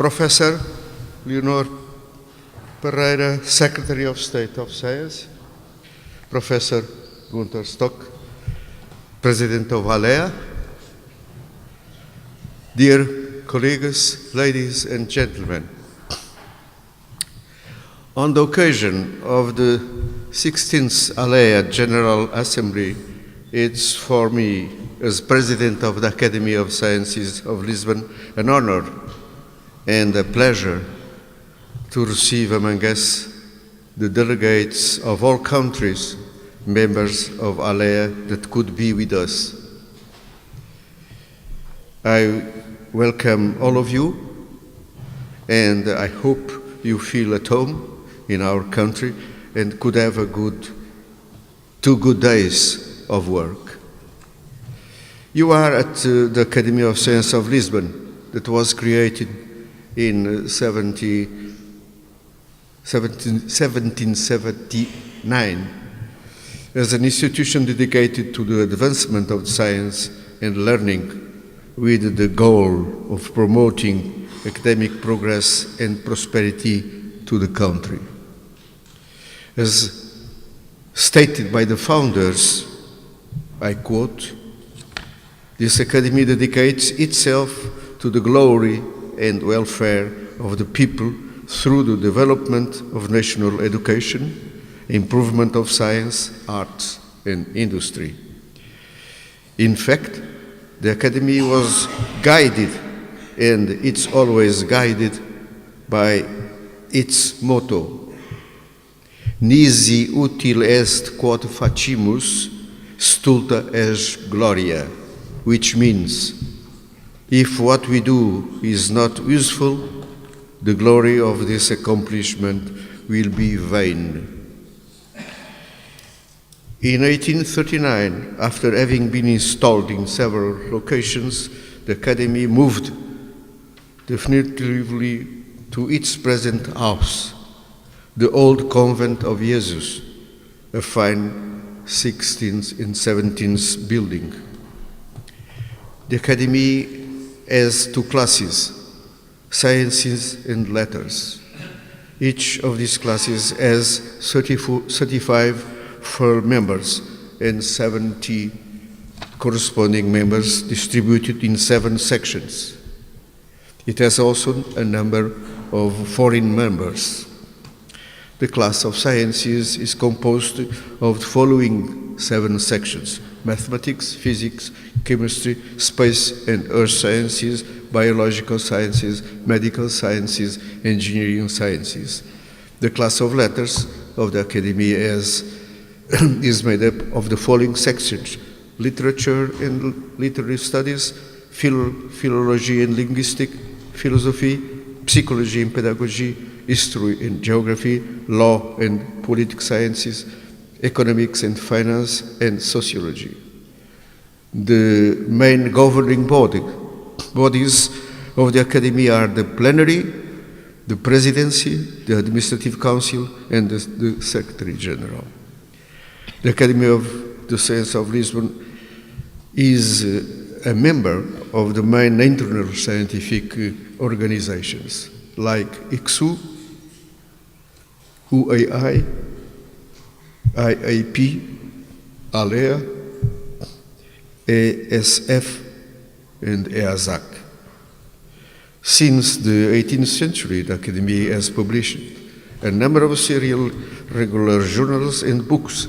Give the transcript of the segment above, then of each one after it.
Professor Leonor Parreira, Secretary of State of Science, Professor Günter, President of ALLEA, dear colleagues, ladies and gentlemen. On the occasion of the 16th ALLEA General Assembly, it's for me, as President of the Academy of Sciences of Lisbon, an honor and a pleasure to receive among us the delegates of all countries, members of ALLEA that could be with us. I welcome all of you, and I hope you feel at home in our country and could have two good days of work. You are at the Academy of Science of Lisbon that was created in 1779 as an institution dedicated to the advancement of science and learning with the goal of promoting academic progress and prosperity to the country. As stated by the founders, I quote, "This academy dedicates itself to the glory and welfare of the people through the development of national education, improvement of science, arts, and industry." In fact, the Academy was guided, and it's always guided, by its motto, "Nisi util est quod facimus, stulta est gloria," which means, if what we do is not useful, the glory of this accomplishment will be vain. In 1839, after having been installed in several locations, the Academy moved definitively to its present house, the old convent of Jesus, a fine 16th and 17th building. The Academy has two classes, sciences and letters. Each of these classes has 35 full members and 70 corresponding members distributed in 7 sections. It has also a number of foreign members. The class of sciences is composed of the following 7 sections: mathematics, physics, chemistry, space and earth sciences, biological sciences, medical sciences, engineering sciences. The class of letters of the Academy is made up of the following sections: literature and literary studies, philology and linguistics, philosophy, psychology and pedagogy, history and geography, law and political sciences, economics and finance, and sociology. The main governing bodies of the Academy are the plenary, the presidency, the administrative council, and the secretary general. The Academy of the Science of Lisbon is a member of the main international scientific organizations like ICSU, UAI, IAP, ALLEA, ESF, and EASAC. Since the 18th century, the Academy has published a number of serial regular journals and books,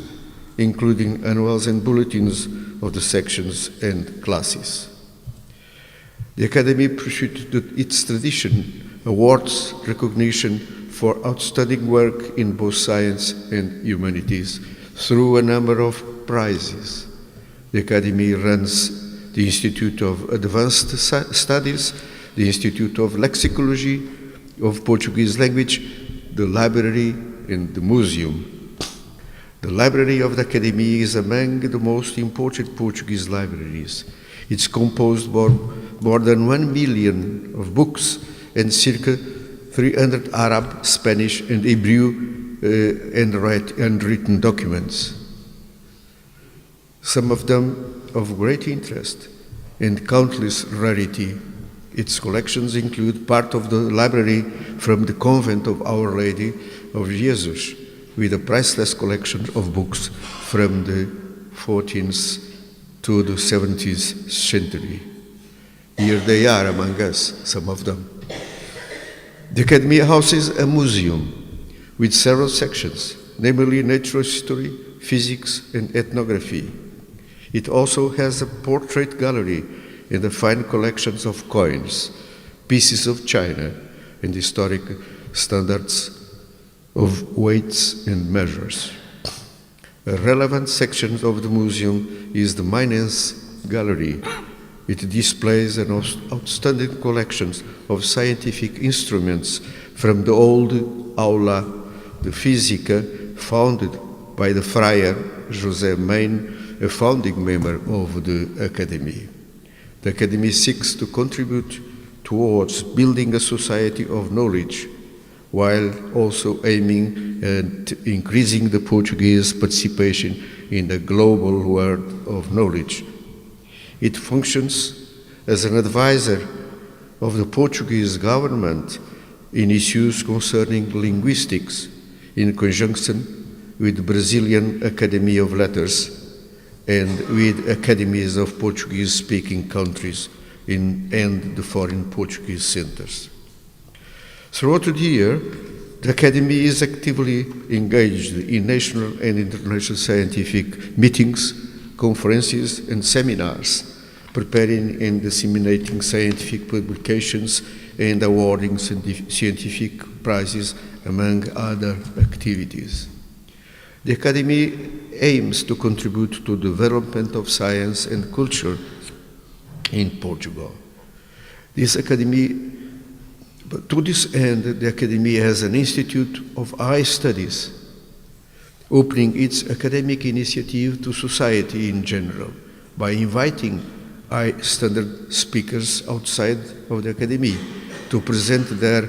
including annuals and bulletins of the sections and classes. The Academy pursued its tradition, awards recognition for outstanding work in both science and humanities through a number of prizes. The Academy runs the Institute of Advanced Studies, the Institute of Lexicology of Portuguese Language, the library, and the museum. The library of the Academy is among the most important Portuguese libraries. It's composed of more than 1 million of books and circa 300 Arab, Spanish, and Hebrew handwritten documents. Some of them of great interest and countless rarity, Its collections include part of the library from the convent of Our Lady of Jesus, with a priceless collection of books from the 14th to the 17th century. Here they are among us, some of them. The Academy houses a museum with several sections, namely natural history, physics, and ethnography. It also has a portrait gallery and a fine collections of coins, pieces of china, and historic standards of weights and measures. A relevant section of the museum is the Minense Gallery. It displays an outstanding collection of scientific instruments from the old ALLEA, the Física, founded by the friar José Main, a founding member of the Academy. The Academy seeks to contribute towards building a society of knowledge, while also aiming at increasing the Portuguese participation in the global world of knowledge. It functions as an advisor of the Portuguese government in issues concerning linguistics, in conjunction with the Brazilian Academy of Letters and with academies of Portuguese-speaking countries and the foreign Portuguese centers. Throughout the year, the Academy is actively engaged in national and international scientific meetings, conferences, and seminars, preparing and disseminating scientific publications and awarding scientific prizes, among other activities. The Academy aims to contribute to the development of science and culture in Portugal. To this end, the Academy has an Institute of High Studies, opening its academic initiative to society in general by inviting high-standard speakers outside of the Academy to present their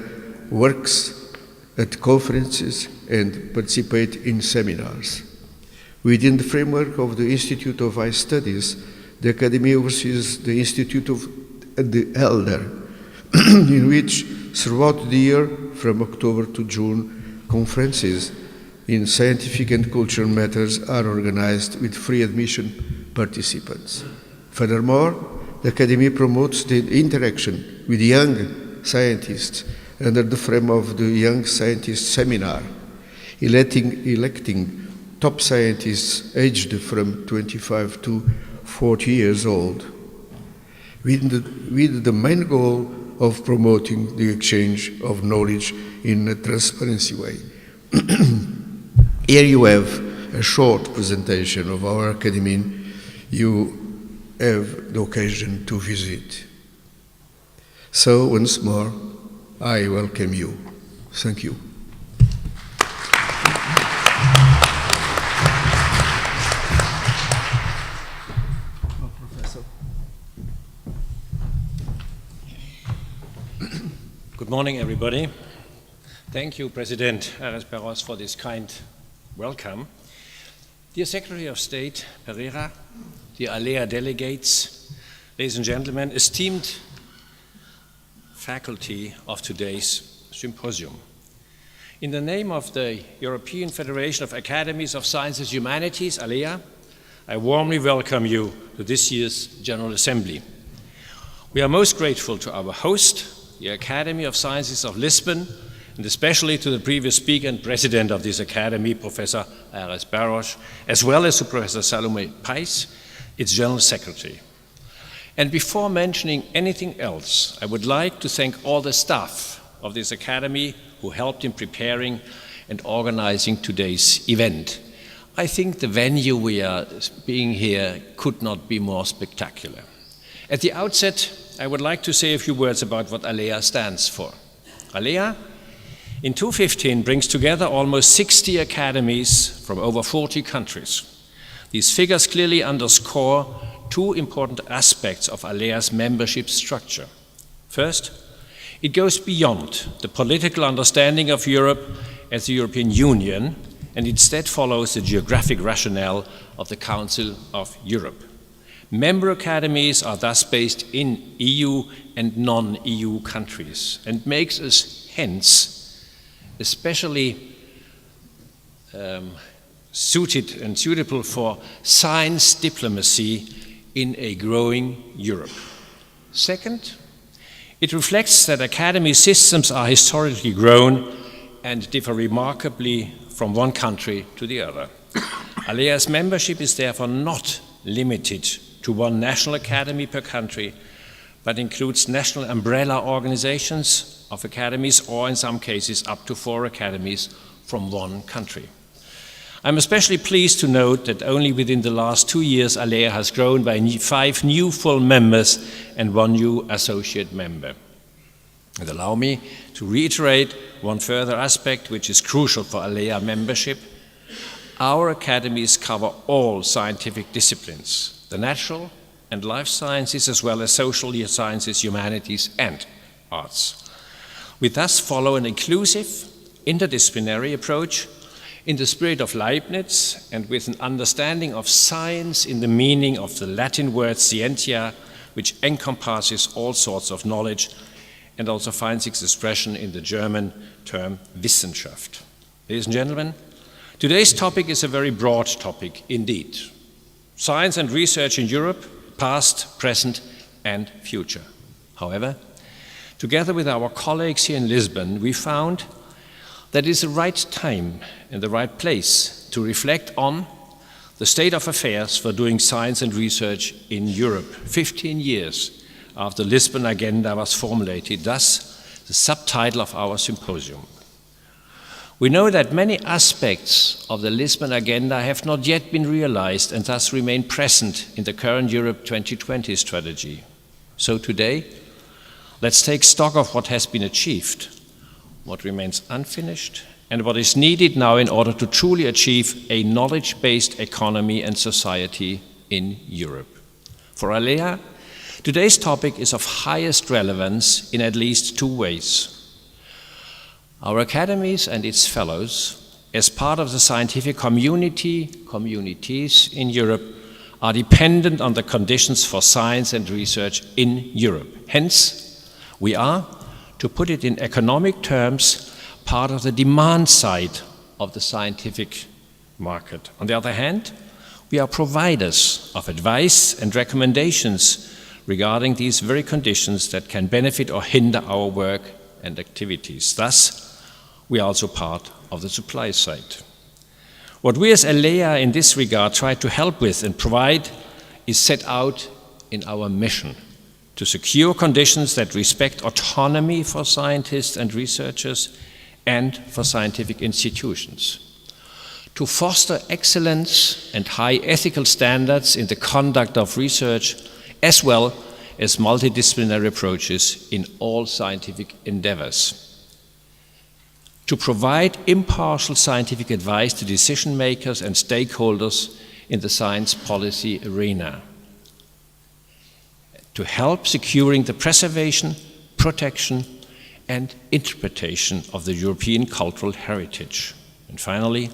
works at conferences and participate in seminars. Within the framework of the Institute of High Studies, the Academy oversees the Institute of the Elder, in which throughout the year, from October to June, conferences in scientific and cultural matters are organized with free admission participants. Furthermore, the Academy promotes the interaction with young scientists under the frame of the Young Scientist Seminar, electing top scientists aged from 25 to 40 years old, with the main goal of promoting the exchange of knowledge in a transparency way. Here you have a short presentation of our Academy you have the occasion to visit. So once more, I welcome you. Thank you. Good morning, everybody. Thank you, President Aires-Barros, for this kind welcome. Dear Secretary of State Parreira, dear ALLEA delegates, ladies and gentlemen, esteemed faculty of today's symposium. In the name of the European Federation of Academies of Sciences and Humanities, ALLEA, I warmly welcome you to this year's General Assembly. We are most grateful to our host, the Academy of Sciences of Lisbon, and especially to the previous speaker and president of this academy, Professor Aires-Barros, as well as to Professor Salome Pais, its General Secretary. And before mentioning anything else, I would like to thank all the staff of this academy who helped in preparing and organizing today's event. I think the venue we are being here could not be more spectacular. At the outset, I would like to say a few words about what ALLEA stands for. ALLEA, in 2015, brings together almost 60 academies from over 40 countries. These figures clearly underscore two important aspects of ALLEA's membership structure. First, it goes beyond the political understanding of Europe as the European Union and instead follows the geographic rationale of the Council of Europe. Member academies are thus based in EU and non-EU countries and makes us hence especially suited and suitable for science diplomacy in a growing Europe. Second, it reflects that academy systems are historically grown and differ remarkably from one country to the other. ALLEA's membership is therefore not limited to one national academy per country, but includes national umbrella organizations of academies, or in some cases up to 4 academies from one country. I'm especially pleased to note that only within the last 2 years ALLEA has grown by 5 new full members and 1 new associate member. And allow me to reiterate one further aspect which is crucial for ALLEA membership. Our academies cover all scientific disciplines, the natural and life sciences, as well as social sciences, humanities, and arts. We thus follow an inclusive, interdisciplinary approach in the spirit of Leibniz and with an understanding of science in the meaning of the Latin word scientia, which encompasses all sorts of knowledge and also finds its expression in the German term Wissenschaft. Ladies and gentlemen, today's topic is a very broad topic indeed. Science and research in Europe, past, present, and future. However, together with our colleagues here in Lisbon, we found that it is the right time and the right place to reflect on the state of affairs for doing science and research in Europe, 15 years after the Lisbon Agenda was formulated, thus the subtitle of our symposium. We know that many aspects of the Lisbon Agenda have not yet been realized and thus remain present in the current Europe 2020 strategy. So today, let's take stock of what has been achieved, what remains unfinished, and what is needed now in order to truly achieve a knowledge-based economy and society in Europe. For ALLEA, today's topic is of highest relevance in at least 2 ways. Our academies and its fellows, as part of the scientific communities in Europe, are dependent on the conditions for science and research in Europe. Hence, we are, to put it in economic terms, part of the demand side of the scientific market. On the other hand, we are providers of advice and recommendations regarding these very conditions that can benefit or hinder our work and activities. Thus, we are also part of the supply side. What we as ALLEA in this regard try to help with and provide is set out in our mission: to secure conditions that respect autonomy for scientists and researchers and for scientific institutions, to foster excellence and high ethical standards in the conduct of research, as well as multidisciplinary approaches in all scientific endeavors, to provide impartial scientific advice to decision makers and stakeholders in the science policy arena, to help securing the preservation, protection, and interpretation of the European cultural heritage, and finally,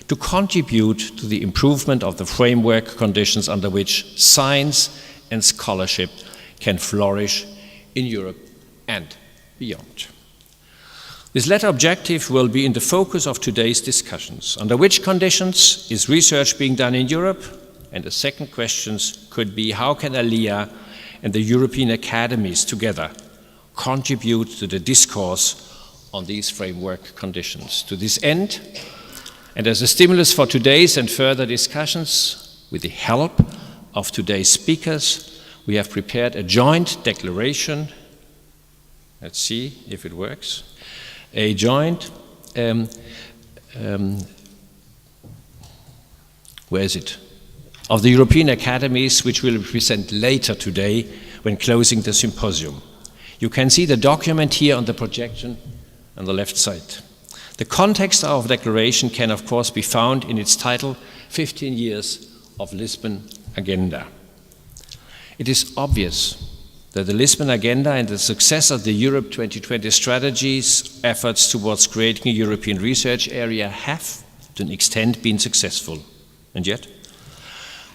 to contribute to the improvement of the framework conditions under which science and scholarship can flourish in Europe and beyond. This latter objective will be in the focus of today's discussions. Under which conditions is research being done in Europe? And the second question could be, how can ALLEA and the European academies together contribute to the discourse on these framework conditions? To this end, and as a stimulus for today's and further discussions, with the help of today's speakers, we have prepared a joint declaration. Let's see if it works. A joint, where is it? Of the European academies, which will be presented later today when closing the symposium. You can see the document here on the projection on the left side. The context of the declaration can, of course, be found in its title, 15 Years of Lisbon Agenda. It is obvious that the Lisbon Agenda and the success of the Europe 2020 strategy's efforts towards creating a European research area have, to an extent, been successful. And yet,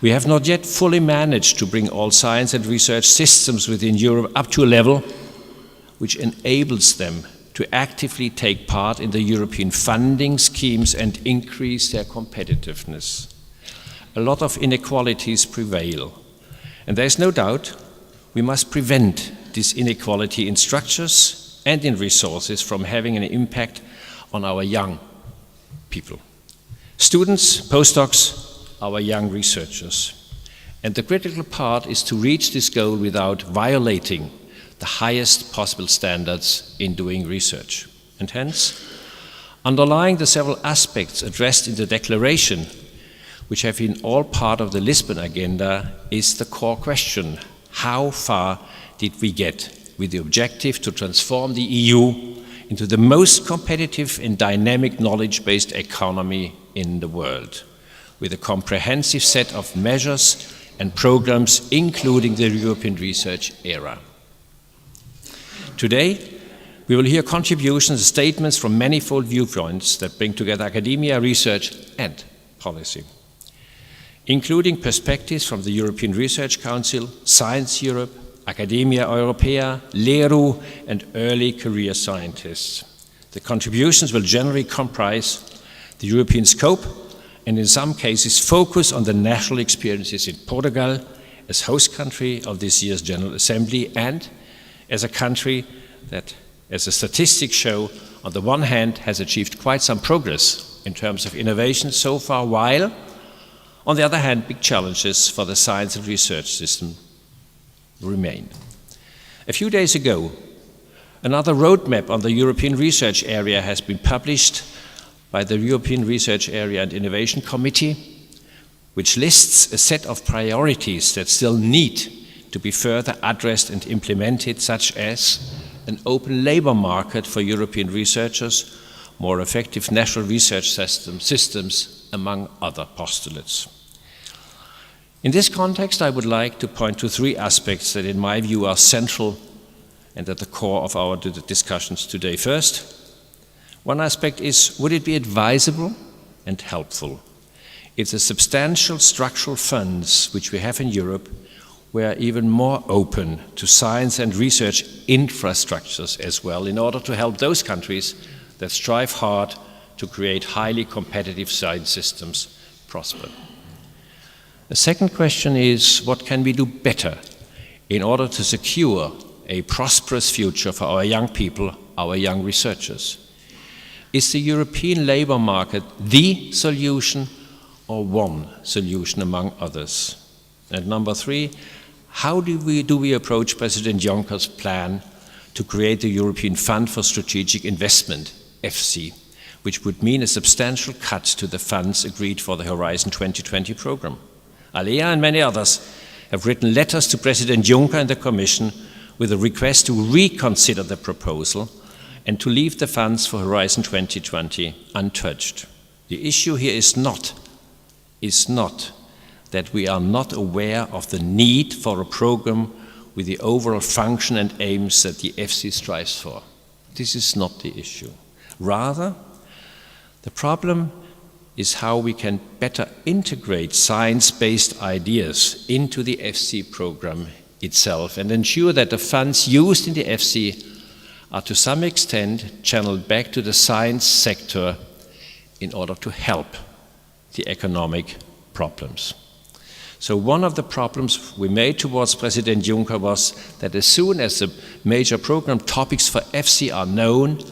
We have not yet fully managed to bring all science and research systems within Europe up to a level which enables them to actively take part in the European funding schemes and increase their competitiveness. A lot of inequalities prevail, and there is no doubt we must prevent this inequality in structures and in resources from having an impact on our young people. Students, postdocs, our young researchers. And the critical part is to reach this goal without violating the highest possible standards in doing research. And hence, underlying the several aspects addressed in the declaration, which have been all part of the Lisbon agenda, is the core question: how far did we get with the objective to transform the EU into the most competitive and dynamic knowledge-based economy in the world, with a comprehensive set of measures and programs, including the European research era. Today, we will hear contributions and statements from manifold viewpoints that bring together academia, research, and policy, including perspectives from the European Research Council, Science Europe, Academia Europaea, LERU, and early career scientists. The contributions will generally comprise the European scope and in some cases focus on the national experiences in Portugal as host country of this year's General Assembly and as a country that, as the statistics show, on the one hand has achieved quite some progress in terms of innovation so far, while on the other hand big challenges for the science and research system remain. A few days ago, another roadmap on the European research area has been published by the European Research Area and Innovation Committee, which lists a set of priorities that still need to be further addressed and implemented, such as an open labor market for European researchers, more effective national research systems, among other postulates. In this context, I would like to point to three aspects that, in my view, are central and at the core of our discussions today. First, one aspect is, would it be advisable and helpful if the substantial structural funds which we have in Europe were even more open to science and research infrastructures as well, in order to help those countries that strive hard to create highly competitive science systems prosper? The second question is, what can we do better in order to secure a prosperous future for our young people, our young researchers? Is the European labor market the solution or one solution among others? And number three, how do we approach President Juncker's plan to create the European Fund for Strategic Investment, EFSI, which would mean a substantial cut to the funds agreed for the Horizon 2020 program? ALLEA and many others have written letters to President Juncker and the Commission with a request to reconsider the proposal and to leave the funds for Horizon 2020 untouched. The issue here is not that we are not aware of the need for a program with the overall function and aims that the EFSI strives for. This is not the issue. Rather, the problem is how we can better integrate science-based ideas into the EFSI program itself and ensure that the funds used in the EFSI are to some extent channeled back to the science sector in order to help the economic problems. So one of the problems we made towards President Juncker was that as soon as the major program topics for EFSI are known,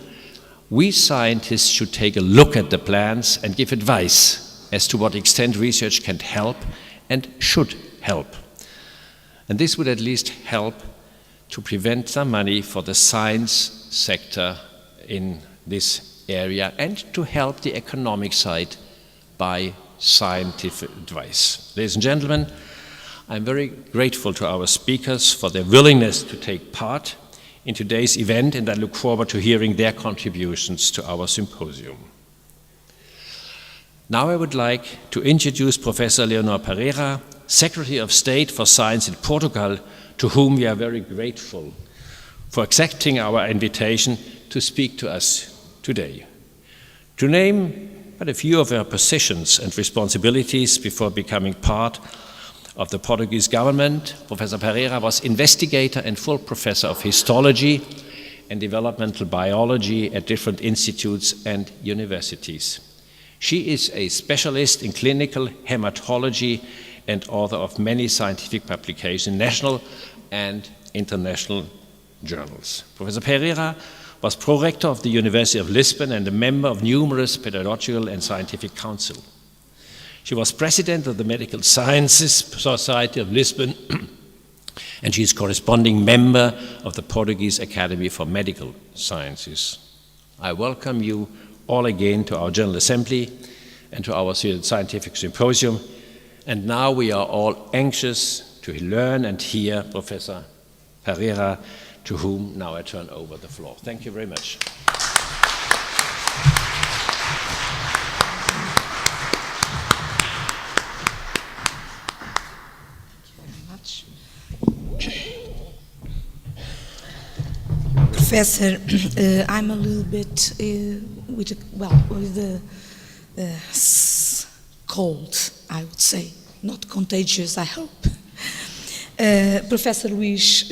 we scientists should take a look at the plans and give advice as to what extent research can help and should help. And this would at least help to prevent some money for the science sector in this area and to help the economic side by scientific advice. Ladies and gentlemen, I'm very grateful to our speakers for their willingness to take part in today's event, and I look forward to hearing their contributions to our symposium. Now I would like to introduce Professor Leonor Parreira, Secretary of State for Science in Portugal, to whom we are very grateful for accepting our invitation to speak to us today. To name but a few of her positions and responsibilities before becoming part of the Portuguese government. Professor Parreira was investigator and full professor of histology and developmental biology at different institutes and universities. She is a specialist in clinical hematology and author of many scientific publications in national and international journals. Professor Parreira was pro-rector of the University of Lisbon and a member of numerous pedagogical and scientific councils. She was president of the Medical Sciences Society of Lisbon, and she is corresponding member of the Portuguese Academy for Medical Sciences. I welcome you all again to our General Assembly and to our Scientific Symposium, and now we are all anxious to learn and hear Professor Parreira, to whom now I turn over the floor. Thank you very much. Professor, I'm a little bit with the cold, I would say, not contagious, I hope. Professor Luís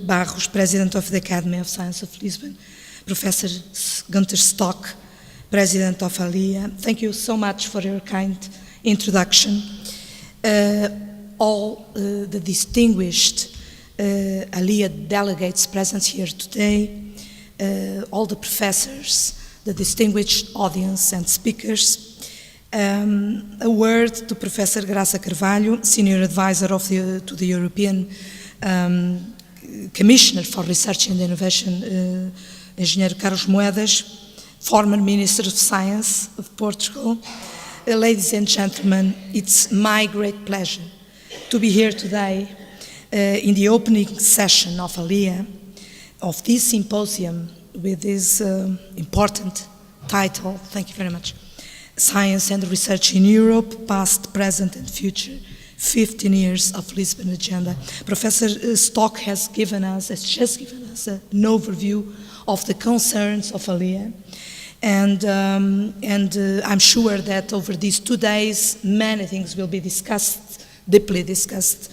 Barros, President of the Academy of Science of Lisbon, Professor Günter Stock, President of ALLEA, thank you so much for your kind introduction. All the distinguished ALLEA delegates present here today, all the professors, the distinguished audience and speakers. A word to Professor Graça Carvalho, Senior Advisor to the European Commissioner for Research and Innovation, Engenheiro Carlos Moedas, former Minister of Science of Portugal. Ladies and gentlemen, it's my great pleasure to be here today in the opening session of ALLEA, of this symposium with this important title, thank you very much, Science and Research in Europe, Past, Present and Future, 15 Years of Lisbon Agenda. Professor Stock has just given us an overview of the concerns of ALLEA, and I'm sure that over these 2 days, many things will be discussed, deeply discussed,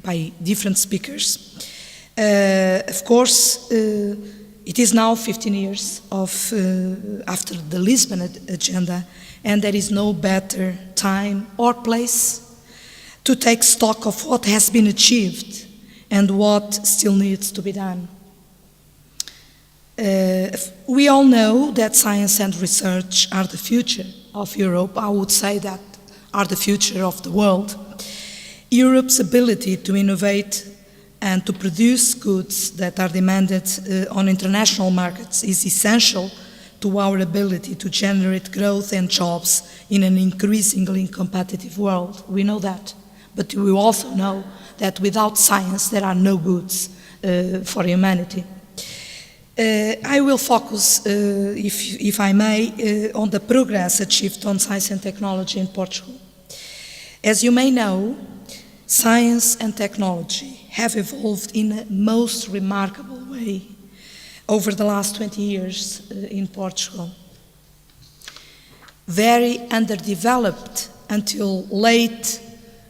by different speakers. Of course, it is now 15 years after the Lisbon Agenda, and there is no better time or place to take stock of what has been achieved and what still needs to be done. We all know that science and research are the future of Europe. I would say that are the future of the world. Europe's ability to innovate and to produce goods that are demanded on international markets is essential to our ability to generate growth and jobs in an increasingly competitive world. We know that, but we also know that without science there are no goods for humanity. I will focus, if I may, on the progress achieved on science and technology in Portugal. As you may know, science and technology have evolved in a most remarkable way over the last 20 years in Portugal. Very underdeveloped until late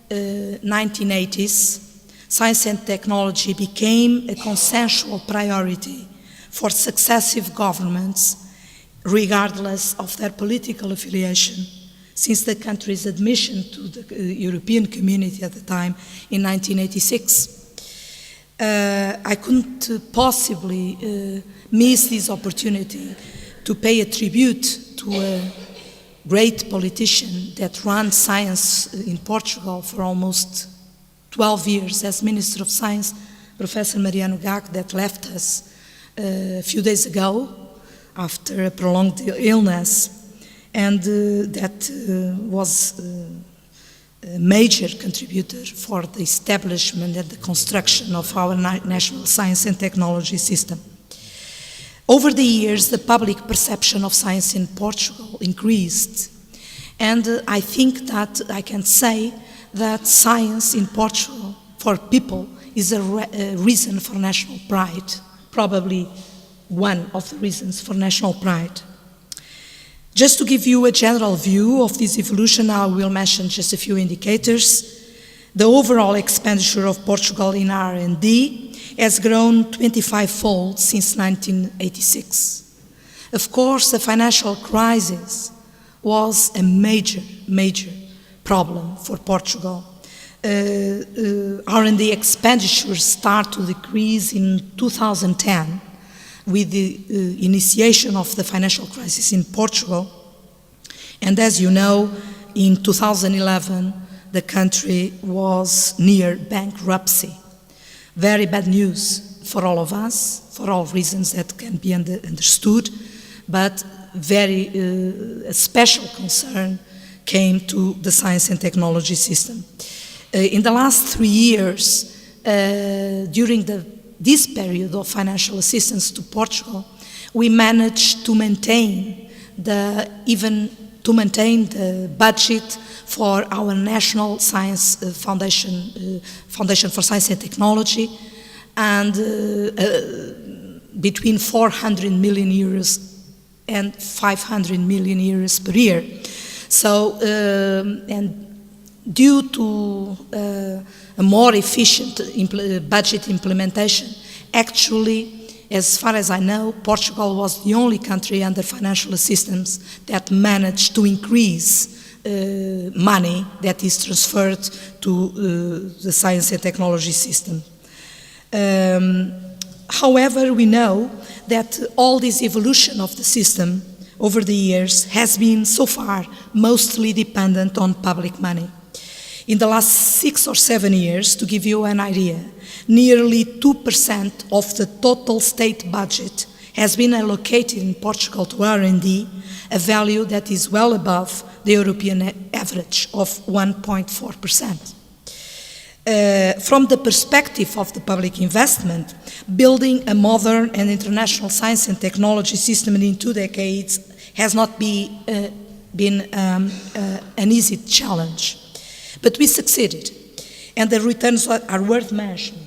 1980s, science and technology became a consensual priority for successive governments, regardless of their political affiliation, since the country's admission to the European community at the time in 1986. I couldn't possibly miss this opportunity to pay a tribute to a great politician that ran science in Portugal for almost 12 years as Minister of Science, Professor Mariano Gago, that left us a few days ago after a prolonged illness, and that was a major contributor for the establishment and the construction of our national science and technology system. Over the years, the public perception of science in Portugal increased, and I think that I can say that science in Portugal, for people, is a reason for national pride, probably one of the reasons for national pride. Just to give you a general view of this evolution, I will mention just a few indicators. The overall expenditure of Portugal in R&D has grown 25-fold since 1986. Of course, the financial crisis was a major problem for Portugal. R&D expenditures start to decrease in 2010 with the initiation of the financial crisis in Portugal. And as you know, in 2011, the country was near bankruptcy. Very bad news for all of us, for all reasons that can be understood, but a special concern came to the science and technology system. In the last 3 years, during this period of financial assistance to Portugal, we managed to maintain the budget for our national science foundation for science and technology, and between 400 million euros and 500 million euros per year. So, and due to a more efficient budget implementation, actually, as far as I know, Portugal was the only country under financial assistance that managed to increase money that is transferred to the science and technology system. However, we know that all this evolution of the system over the years has been so far mostly dependent on public money. In the last 6 or 7 years, to give you an idea, nearly 2% of the total state budget has been allocated in Portugal to R&D, a value that is well above the European average of 1.4%. From the perspective of the public investment, building a modern and international science and technology system in 2 decades has not been an easy challenge. But we succeeded, and the returns are worth mentioning.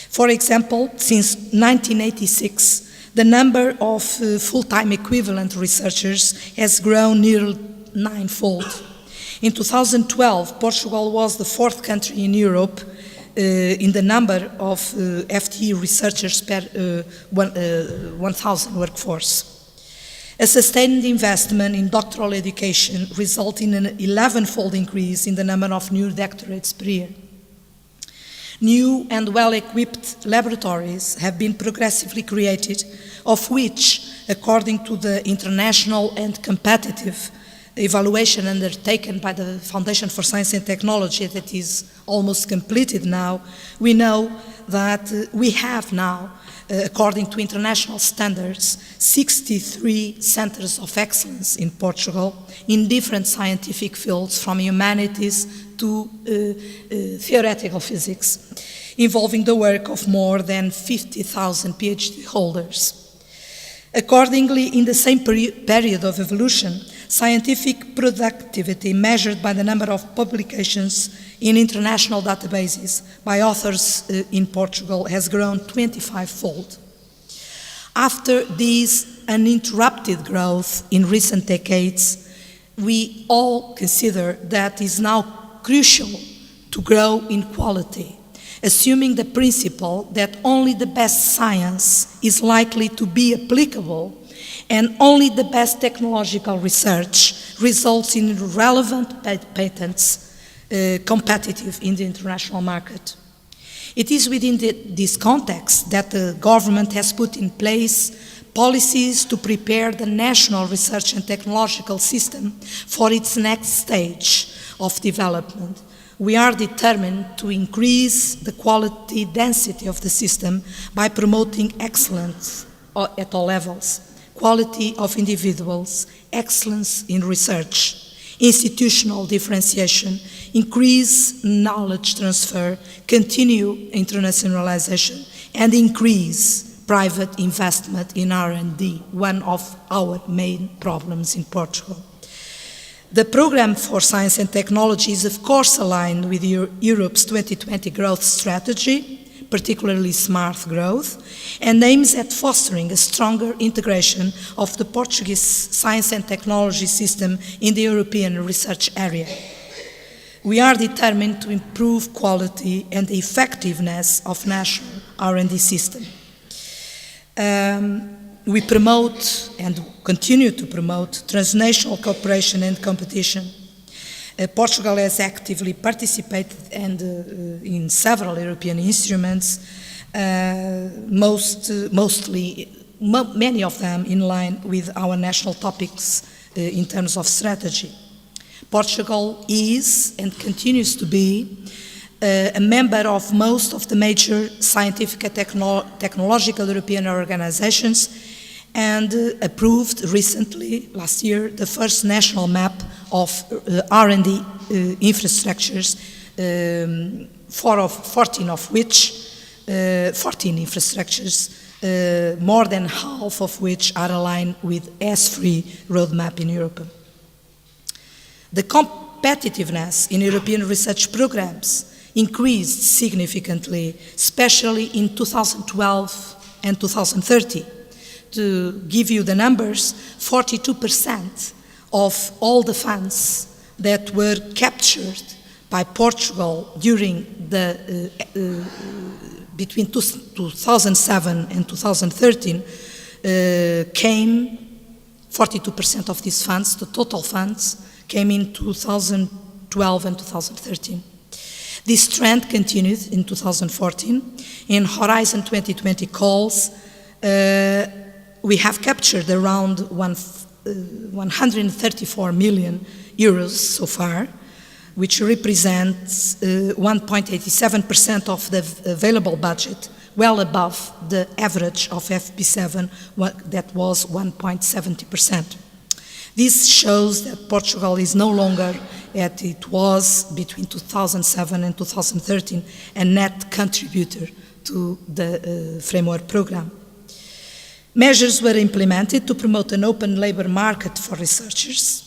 For example, since 1986, the number of full-time equivalent researchers has grown nearly 9-fold. In 2012, Portugal was the 4th country in Europe in the number of FTE researchers per 1,000 workforce. A sustained investment in doctoral education resulted in an 11-fold increase in the number of new doctorates per year. New and well-equipped laboratories have been progressively created, of which, according to the international and competitive evaluation undertaken by the Foundation for Science and Technology that is almost completed now, we know that we have now, according to international standards, 63 centers of excellence in Portugal in different scientific fields, from humanities to theoretical physics, involving the work of more than 50,000 PhD holders. Accordingly, in the same period of evolution, scientific productivity measured by the number of publications in international databases by authors in Portugal has grown 25-fold. After this uninterrupted growth in recent decades, we all consider that it is now crucial to grow in quality, assuming the principle that only the best science is likely to be applicable and only the best technological research results in relevant patents competitive in the international market. It is within this context that the government has put in place policies to prepare the national research and technological system for its next stage of development. We are determined to increase the quality density of the system by promoting excellence at all levels, quality of individuals, excellence in research, institutional differentiation, increase knowledge transfer, continue internationalization, and increase private investment in R&D, one of our main problems in Portugal. The Programme for Science and Technology is of course aligned with Europe's 2020 growth strategy, particularly smart growth, and aims at fostering a stronger integration of the Portuguese science and technology system in the European research area. We are determined to improve quality and the effectiveness of national R&D system. We promote and continue to promote transnational cooperation and competition. Portugal has actively participated in several European instruments, many of them in line with our national topics in terms of strategy. Portugal is and continues to be a member of most of the major scientific and technological European organizations, and approved recently, last year, the first national map of R&D infrastructures, 14 infrastructures, more than half of which are aligned with S3 roadmap in Europe. The competitiveness in European research programs increased significantly, especially in 2012 and 2013. To give you the numbers, 42% of all the funds that were captured by Portugal during the between 2007 and 2013 came, 42% of these funds, the total funds, came in 2012 and 2013. This trend continued in 2014. In Horizon 2020 calls, we have captured around 134 million euros so far, which represents 1.87% of the available budget, well above the average of FP7 that was 1.70%. This shows that Portugal is no longer, as it was between 2007 and 2013, a net contributor to the framework program. Measures were implemented to promote an open labour market for researchers.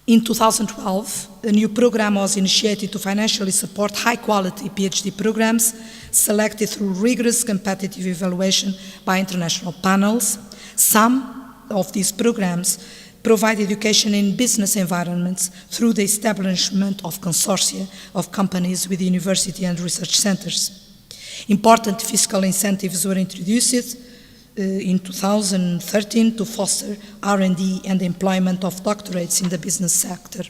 In 2012, a new program was initiated to financially support high-quality PhD programs selected through rigorous competitive evaluation by international panels. Some of these programs provide education in business environments through the establishment of consortia of companies with university and research centres. Important fiscal incentives were introduced in 2013 to foster R&D and employment of doctorates in the business sector.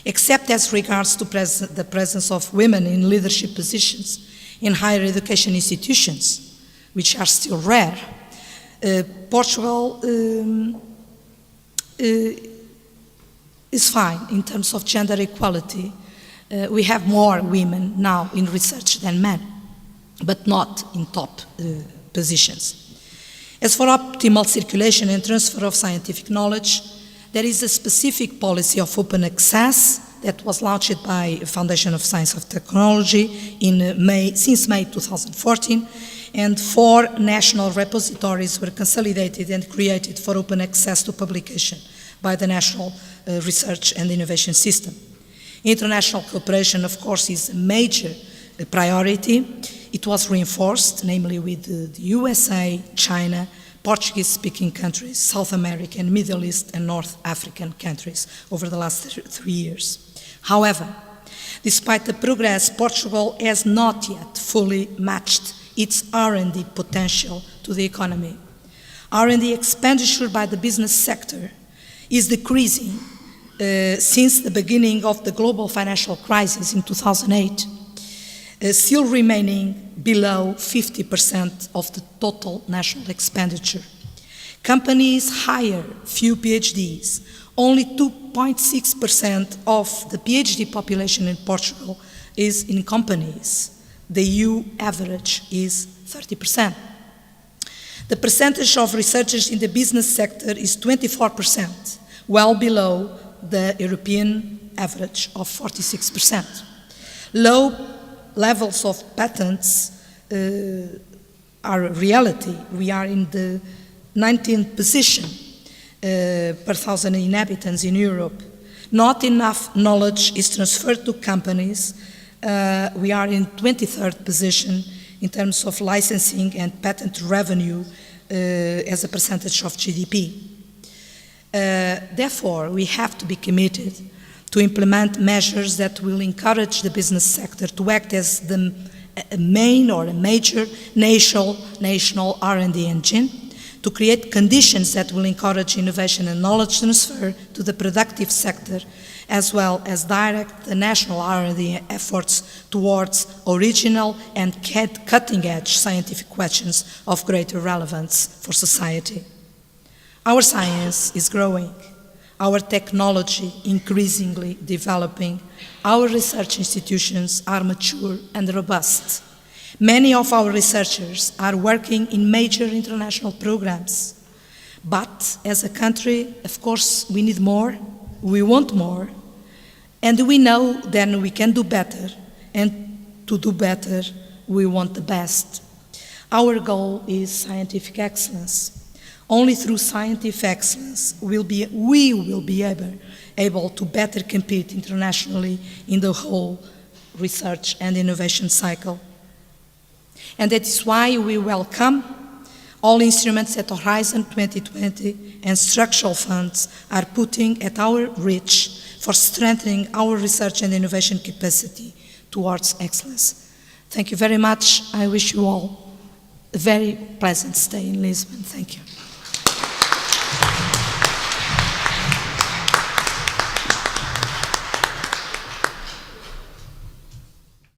Except as regards to the presence of women in leadership positions in higher education institutions, which are still rare, Portugal is fine in terms of gender equality. We have more women now in research than men, but not in top positions. As for optimal circulation and transfer of scientific knowledge, there is a specific policy of open access that was launched by Foundation of Science and Technology since May 2014, and 4 national repositories were consolidated and created for open access to publication by the National Research and Innovation System. International cooperation, of course, is a major priority. It was reinforced, namely with the USA, China, Portuguese-speaking countries, South American, Middle East, and North African countries over the last 3 years. However, despite the progress, Portugal has not yet fully matched its R&D potential to the economy. R&D expenditure by the business sector is decreasing since the beginning of the global financial crisis in 2008, still remaining below 50% of the total national expenditure. Companies hire few PhDs. Only 2.6% of the PhD population in Portugal is in companies. The EU average is 30%. The percentage of researchers in the business sector is 24%, well below the European average of 46%. Low levels of patents are a reality. We are in the 19th position per 1,000 inhabitants in Europe. Not enough knowledge is transferred to companies. We are in 23rd position in terms of licensing and patent revenue as a percentage of GDP. Therefore, we have to be committed to implement measures that will encourage the business sector to act as the main or a major national R&D engine, to create conditions that will encourage innovation and knowledge transfer to the productive sector, as well as direct the national R&D efforts towards original and cutting-edge scientific questions of greater relevance for society. Our science is growing, our technology increasingly developing, our research institutions are mature and robust. Many of our researchers are working in major international programs. But as a country, of course, we need more, we want more, and we know then we can do better, and to do better, we want the best. Our goal is scientific excellence. Only through scientific excellence we will be able to better compete internationally in the whole research and innovation cycle. And that is why we welcome all instruments that Horizon 2020 and structural funds are putting at our reach for strengthening our research and innovation capacity towards excellence. Thank you very much. I wish you all a very pleasant stay in Lisbon. Thank you.